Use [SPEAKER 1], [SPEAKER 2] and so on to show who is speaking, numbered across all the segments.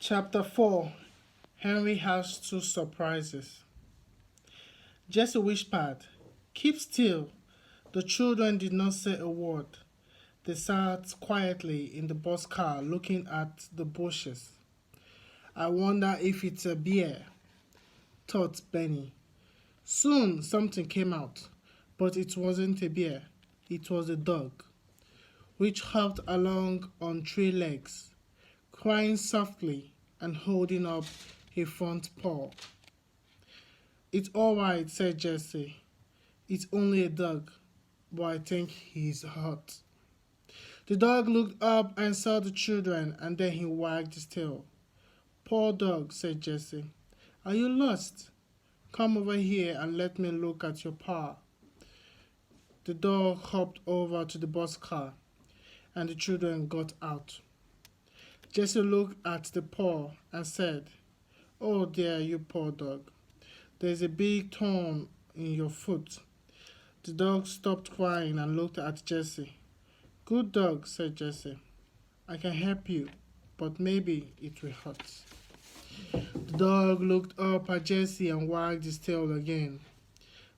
[SPEAKER 1] Chapter 4. Henry has two surprises. Jesse whispered, "Keep still." The children did not say a word. They sat quietly in the bus car looking at the bushes. "I wonder if it's a bear," thought Benny. Soon something came out, but it wasn't a bear. It was a dog, which hopped along on three legs, crying softly and holding up a front paw. "It's all right," said Jesse. "It's only a dog, but I think he's hurt." The dog looked up and saw the children, and then he wagged his tail. "Poor dog," said Jesse. "Are you lost? Come over here and let me look at your paw." The dog hopped over to the bus car, and the children got out. Jesse looked at the paw and said, "Oh dear, you poor dog. There's a big thorn in your foot." The dog stopped crying and looked at Jesse. "Good dog," said Jesse. "I can help you, but maybe it will hurt." The dog looked up at Jesse and wagged his tail again.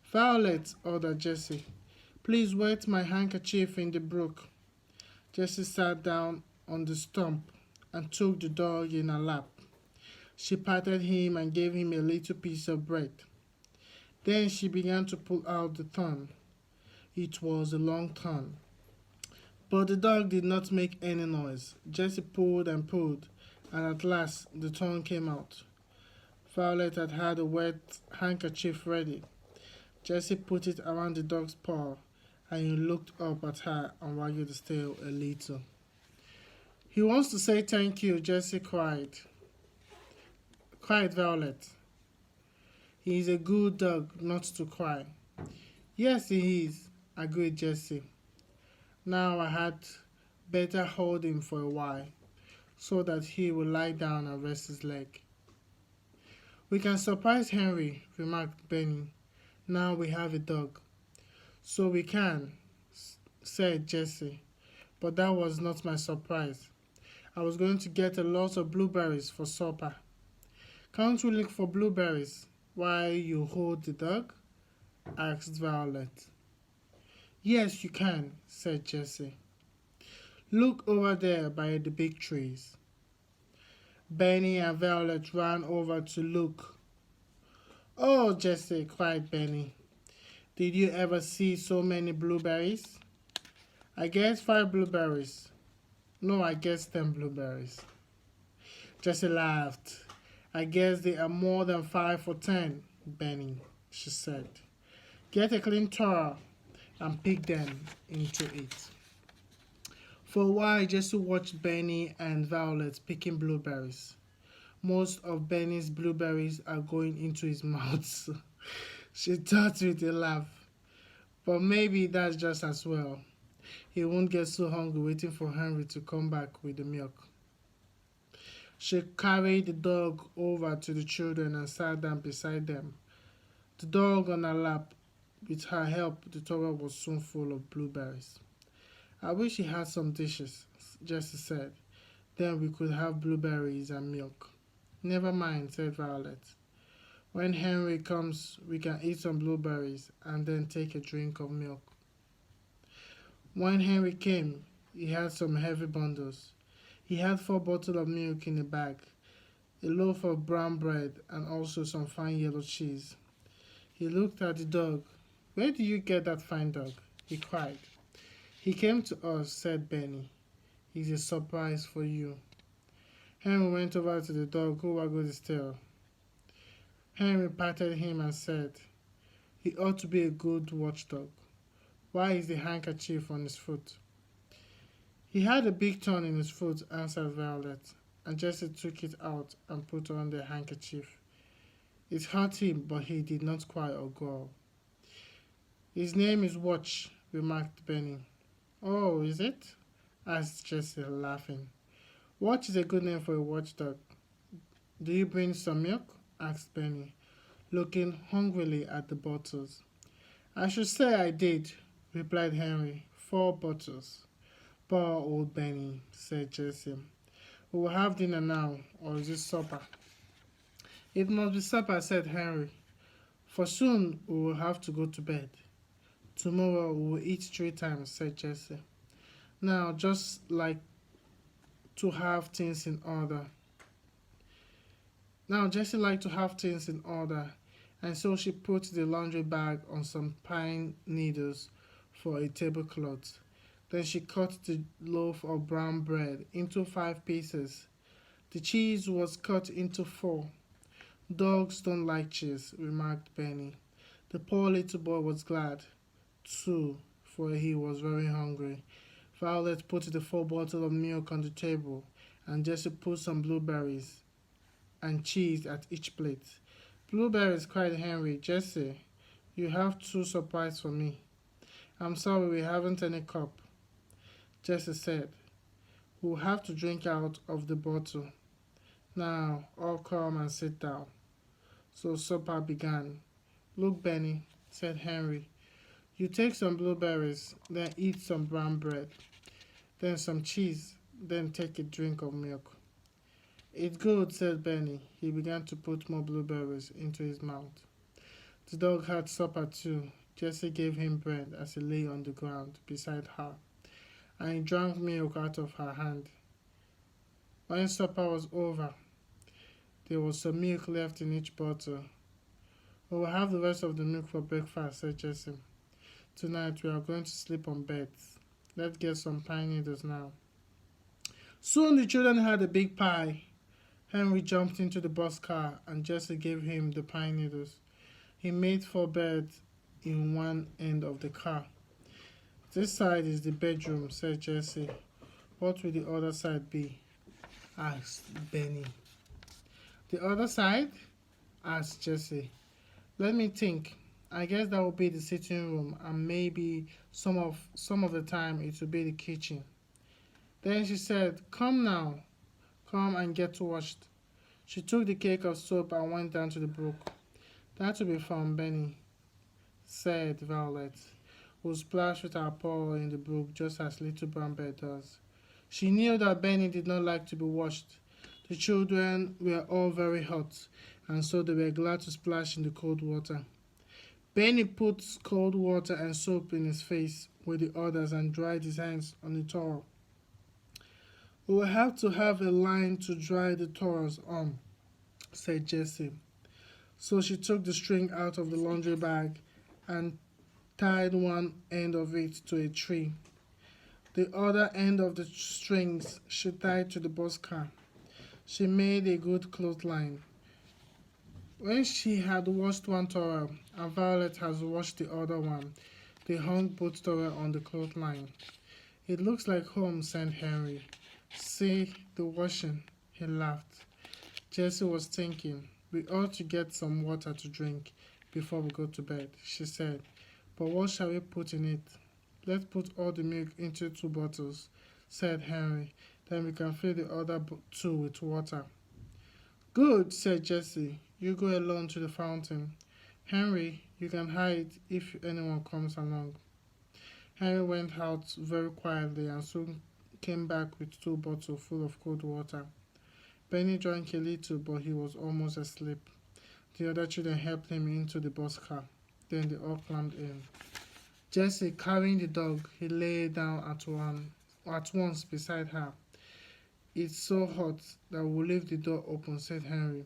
[SPEAKER 1] "Violet," ordered Jesse, "please wet my handkerchief in the brook." Jessie sat down on the stump and took the dog in her lap. She patted him and gave him a little piece of bread. Then she began to pull out the thorn. It was a long thorn. But the dog did not make any noise. Jessie pulled and pulled, and at last the thorn came out. Violet had a wet handkerchief ready. Jessie put it around the dog's paw, and he looked up at her and wagged his tail a little. "He wants to say thank you," Jessie cried Violet. "He is a good dog not to cry." "Yes, he is," agreed Jessie. "Now I had better hold him for a while, so that he will lie down and rest his leg." "We can surprise Henry," remarked Benny. "Now we have a dog." "So we can," said Jessie. "But that was not my surprise. I was going to get a lot of blueberries for supper." "Can't we look for blueberries while you hold the dog?" asked Violet. "Yes, you can," said Jessie. "Look over there by the big trees." Benny and Violet ran over to look. "Oh, Jessie," cried Benny. "Did you ever see so many blueberries?" "I guess 5 blueberries. No, I guess 10 blueberries." Jessie laughed. "I guess there are more than 5 or 10, Benny," she said. "Get a clean towel and pick them into it." For a while, Jessie watched Benny and Violet picking blueberries. "Most of Benny's blueberries are going into his mouth," she thought with a laugh. "But maybe that's just as well. He won't get so hungry waiting for Henry to come back with the milk." She carried the dog over to the children and sat down beside them, the dog on her lap. With her help, the towel was soon full of blueberries. "I wish he had some dishes," Jessie said. "Then we could have blueberries and milk." "Never mind," said Violet. "When Henry comes, we can eat some blueberries and then take a drink of milk." When Henry came, he had some heavy bundles. He had 4 bottles of milk in a bag, a loaf of brown bread, and also some fine yellow cheese. He looked at the dog. "Where do you get that fine dog?" he cried. "He came to us," said Benny. "He's a surprise for you." Henry went over to the dog, who waggled his tail. Henry patted him and said, "He ought to be a good watchdog. Why is the handkerchief on his foot?" "He had a big thorn in his foot," answered Violet, and Jessie took it out and put on the handkerchief. It hurt him, but he did not cry or growl. "His name is Watch," remarked Benny. "Oh, is it?" asked Jessie, laughing. "Watch is a good name for a watchdog." "Do you bring some milk?" asked Benny, looking hungrily at the bottles. "I should say I did," replied Henry. 4 bottles. "Poor old Benny," said Jessie. We will have dinner now, or is it supper? It must be supper, said Henry, for soon we will have to go to bed. Tomorrow we will eat 3 times, said Jessie. Now, just like to have things in order. Now, Jessie liked to have things in order, and so she put the laundry bag on some pine needles for a tablecloth. Then she cut the loaf of brown bread into 5 pieces. The cheese was cut into 4. Dogs don't like cheese, remarked Benny. The poor little boy was glad, too, for he was very hungry. Violet put the 4 bottles of milk on the table, and Jessie put some blueberries and cheese at each plate. Blueberries, cried Henry. Jessie, you have 2 surprises for me. I'm sorry we haven't any cup, Jessie said. We'll have to drink out of the bottle. Now, all come and sit down. So supper began. Look, Benny, said Henry. You take some blueberries, then eat some brown bread, then some cheese, then take a drink of milk. It's good, said Benny. He began to put more blueberries into his mouth. The dog had supper too. Jessie gave him bread as he lay on the ground beside her, and he drank milk out of her hand. When supper was over, there was some milk left in each bottle. We will have the rest of the milk for breakfast, said Jessie. Tonight we are going to sleep on beds. Let's get some pine needles now. Soon the children had a big pie. Henry jumped into the boxcar and Jessie gave him the pine needles. He made 4 beds in one end of the car. This side is the bedroom, said Jessie. What will the other side be? Asked Benny. The other side? Asked Jessie. Let me think. I guess that will be the sitting room, and maybe some of the time it will be the kitchen. Then she said, Come now, come and get washed. She took the cake of soap and went down to the brook. That will be fun, Benny, said Violet, who splashed with her paw in the brook just as little brown bear does. She knew that Benny did not like to be washed. The children were all very hot, and so they were glad to splash in the cold water. Benny put cold water and soap in his face with the others and dried his hands on the towel. We will have to have a line to dry the towels on, said Jessie. So she took the string out of the laundry bag and tied one end of it to a tree. The other end of the strings she tied to the boxcar. She made a good clothesline. When she had washed one towel and Violet had washed the other one, they hung both towels on the clothesline. It looks like home, said Henry. See the washing, he laughed. Jessie was thinking, we ought to get some water to drink before we go to bed, she said. But what shall we put in it? Let's put all the milk into 2 bottles, said Henry. Then we can fill the other 2 with water. Good, said Jessie. You go alone to the fountain. Henry, you can hide if anyone comes along. Henry went out very quietly and soon came back with 2 bottles full of cold water. Benny drank a little, but he was almost asleep. The other children helped him into the boxcar. Then they all climbed in. Jessie, carrying the dog, he lay down at once beside her. It's so hot that we'll leave the door open, said Henry.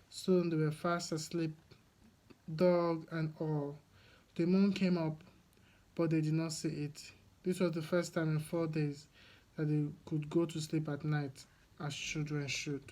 [SPEAKER 1] Soon they were fast asleep, dog and all. The moon came up, but they did not see it. This was the first time in 4 days that they could go to sleep at night, as children should.